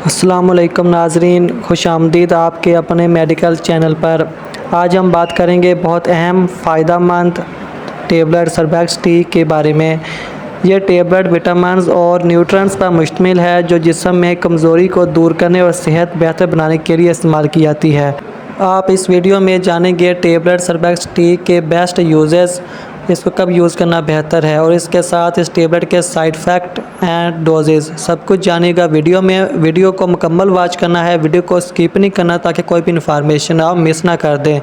السلام علیکم ناظرین، خوش آمدید آپ کے اپنے میڈیکل چینل پر۔ آج ہم بات کریں گے بہت اہم فائدہ مند ٹیبلٹ سربیکس ٹی کے بارے میں۔ یہ ٹیبلٹ وٹامنز اور نیوٹرنٹس پر مشتمل ہے جو جسم میں کمزوری کو دور کرنے اور صحت بہتر بنانے کے لیے استعمال کی جاتی ہے۔ آپ اس ویڈیو میں جانیں گے ٹیبلٹ سربیکس ٹی کے بیسٹ یوزز، اس کو کب یوز کرنا بہتر ہے، اور اس کے ساتھ اس ٹیبلٹ کے سائیڈ ایفیکٹ اینڈ ڈوزز سب کچھ جانے گا ویڈیو میں۔ ویڈیو کو مکمل واچ کرنا ہے، ویڈیو کو اسکپ نہیں کرنا تاکہ کوئی بھی انفارمیشن آپ مس نہ کر دیں۔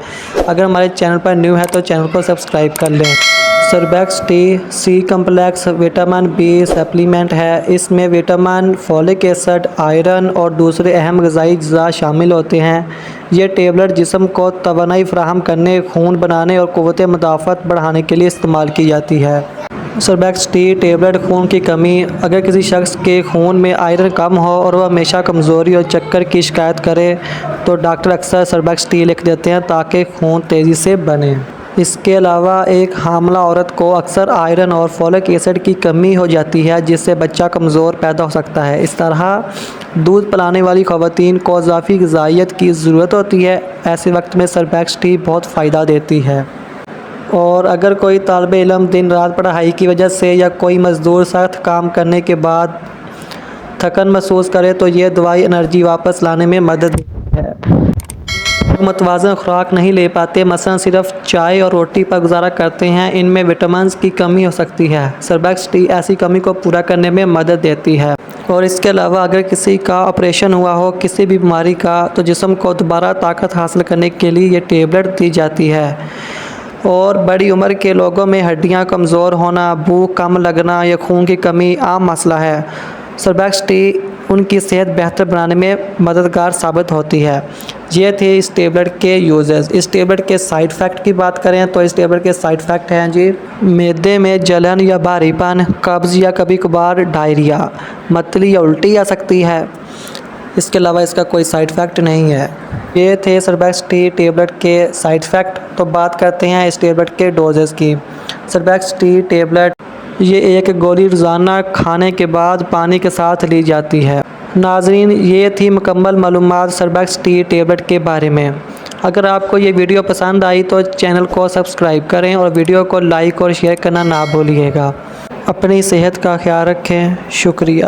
اگر ہمارے چینل پر نیو ہے تو چینل کو سبسکرائب کر لیں۔ Surbex T C complex vitamin B supplement ہے۔ اس میں وٹامن، فولک ایسڈ، آئرن اور دوسرے اہم غذائی اجزاء شامل ہوتے ہیں۔ یہ ٹیبلٹ جسم کو توانائی فراہم کرنے، خون بنانے اور قوت مدافعت بڑھانے کے لیے استعمال کی جاتی ہے۔ سربیکس ٹی ٹیبلٹ خون کی کمی۔ اگر کسی شخص کے خون میں آئرن کم ہو اور وہ ہمیشہ کمزوری اور چکر کی شکایت کرے تو ڈاکٹر اکثر سربیکس ٹی لکھ دیتے ہیں تاکہ خون تیزی سے بنے۔ اس کے علاوہ ایک حاملہ عورت کو اکثر آئرن اور فولک ایسڈ کی کمی ہو جاتی ہے جس سے بچہ کمزور پیدا ہو سکتا ہے۔ اس طرح دودھ پلانے والی خواتین کو اضافی غذائیت کی ضرورت ہوتی ہے۔ ایسے وقت میں سربیکس ٹی بہت فائدہ دیتی ہے۔ اور اگر کوئی طالب علم دن رات پڑھائی کی وجہ سے یا کوئی مزدور سخت کام کرنے کے بعد تھکن محسوس کرے تو یہ دوائی انرجی واپس لانے میں مدد دیتی ہے۔ متوازن خوراک نہیں لے پاتے، مثلا صرف چائے اور روٹی پر گزارا کرتے ہیں، ان میں وٹامنز کی کمی ہو سکتی ہے۔ سربیکس ٹی ایسی کمی کو پورا کرنے میں مدد دیتی ہے۔ اور اس کے علاوہ اگر کسی کا آپریشن ہوا ہو کسی بھی بیماری کا تو جسم کو دوبارہ طاقت حاصل کرنے کے لیے یہ ٹیبلٹ دی جاتی ہے۔ اور بڑی عمر کے لوگوں میں ہڈیاں کمزور ہونا، بھوک کم لگنا یا خون کی کمی عام مسئلہ ہے۔ سربیکس ٹی ان کی صحت بہتر بنانے میں مددگار ثابت ہوتی ہے۔ یہ تھے اس ٹیبلٹ کے یوزز۔ اس ٹیبلٹ کے سائیڈ ایفیکٹ کی بات کریں تو اس ٹیبلٹ کے سائیڈ ایفیکٹ ہیں معدے میں جلن یا بھاری پن، قبض یا کبھی کبھار ڈائریا، متلی یا الٹی آ سکتی ہے۔ اس کے علاوہ اس کا کوئی سائیڈ ایفیکٹ نہیں ہے۔ یہ تھے سربیکس ٹی ٹیبلٹ کے سائیڈ ایفیکٹ۔ تو بات کرتے ہیں اس ٹیبلٹ کے ڈوزز کی۔ سربیکس ٹی ٹیبلٹ یہ ایک گولی روزانہ کھانے کے بعد پانی کے ساتھ لی جاتی ہے۔ ناظرین، یہ تھی مکمل معلومات سربیکس ٹی ٹیبلٹ کے بارے میں۔ اگر آپ کو یہ ویڈیو پسند آئی تو چینل کو سبسکرائب کریں اور ویڈیو کو لائک اور شیئر کرنا نہ بھولیے گا۔ اپنی صحت کا خیال رکھیں۔ شکریہ۔